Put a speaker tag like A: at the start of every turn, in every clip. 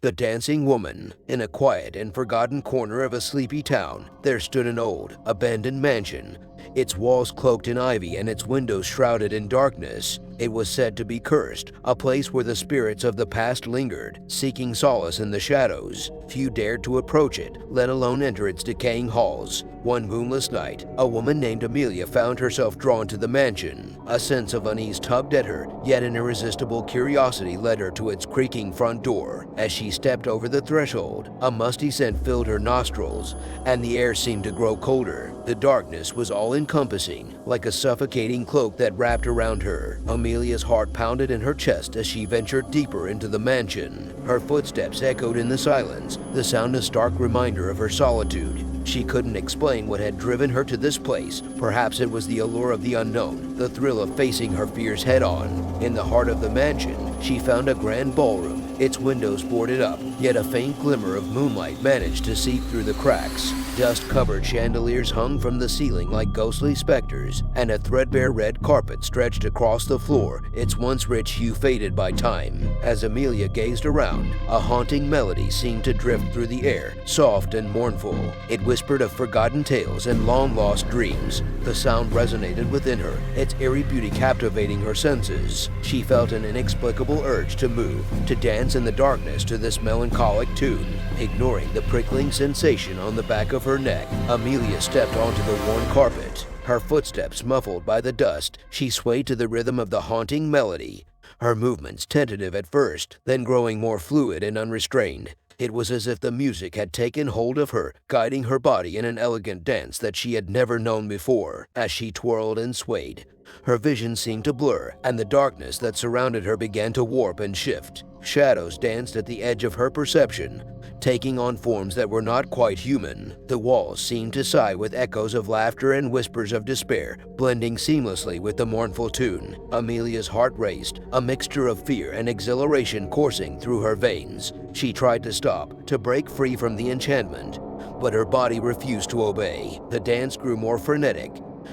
A: The Dancing Woman. In a quiet and forgotten corner of a sleepy town, there stood an old, abandoned mansion, its walls cloaked in ivy and its windows shrouded in darkness. It was said to be cursed, a place where the spirits of the past lingered, seeking solace in the shadows. Few dared to approach it, let alone enter its decaying halls. One moonless night, a woman named Amelia found herself drawn to the mansion. A sense of unease tugged at her, yet an irresistible curiosity led her to its creaking front door. As she stepped over the threshold, a musty scent filled her nostrils, and the air seemed to grow colder. The darkness was all-encompassing, like a suffocating cloak that wrapped around her. Amelia's heart pounded in her chest as she ventured deeper into the mansion. Her footsteps echoed in the silence, the sound a stark reminder of her solitude. She couldn't explain what had driven her to this place. Perhaps it was the allure of the unknown, the thrill of facing her fears head-on. In the heart of the mansion, she found a grand ballroom, its windows boarded up, yet a faint glimmer of moonlight managed to seep through the cracks. Dust-covered chandeliers hung from the ceiling like ghostly specters, and a threadbare red carpet stretched across the floor, its once rich hue faded by time. As Amelia gazed around, a haunting melody seemed to drift through the air, soft and mournful. It whispered of forgotten tales and long-lost dreams. The sound resonated within her, its eerie beauty captivating her senses. She felt an inexplicable urge to move, to dance in the darkness to this melancholic tune. Ignoring the prickling sensation on the back of her neck, Amelia stepped onto the worn carpet. Her footsteps muffled by the dust, she swayed to the rhythm of the haunting melody. Her movements tentative at first, then growing more fluid and unrestrained. It was as if the music had taken hold of her, guiding her body in an elegant dance that she had never known before. As she twirled and swayed, her vision seemed to blur, and the darkness that surrounded her began to warp and shift. Shadows danced at the edge of her perception, taking on forms that were not quite human. The walls seemed to sigh with echoes of laughter and whispers of despair, blending seamlessly with the mournful tune. Amelia's heart raced, a mixture of fear and exhilaration coursing through her veins. She tried to stop, to break free from the enchantment, but her body refused to obey. The dance grew more frenetic,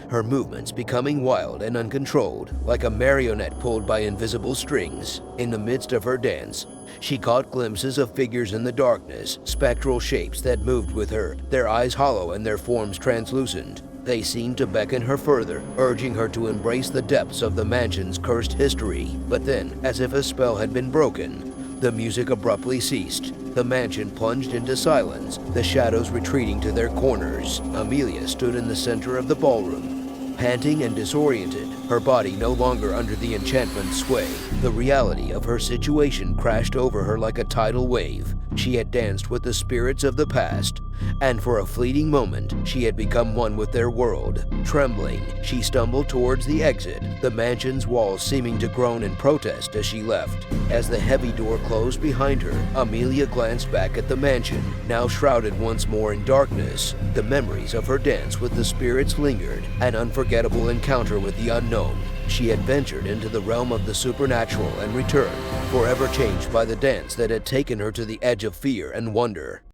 A: her movements becoming wild and uncontrolled, like a marionette pulled by invisible strings. In the midst of her dance, she caught glimpses of figures in the darkness, spectral shapes that moved with her, their eyes hollow and their forms translucent. They seemed to beckon her further, urging her to embrace the depths of the mansion's cursed history. But then, as if a spell had been broken, the music abruptly ceased. The mansion plunged into silence, the shadows retreating to their corners. Amelia stood in the center of the ballroom, panting and disoriented, her body no longer under the enchantment's sway. The reality of her situation crashed over her like a tidal wave. She had danced with the spirits of the past, and for a fleeting moment, she had become one with their world. Trembling, she stumbled towards the exit, the mansion's walls seeming to groan in protest as she left. As the heavy door closed behind her, Amelia glanced back at the mansion, now shrouded once more in darkness. The memories of her dance with the spirits lingered, an unforgettable encounter with the unknown. She had ventured into the realm of the supernatural and returned, forever changed by the dance that had taken her to the edge of fear and wonder.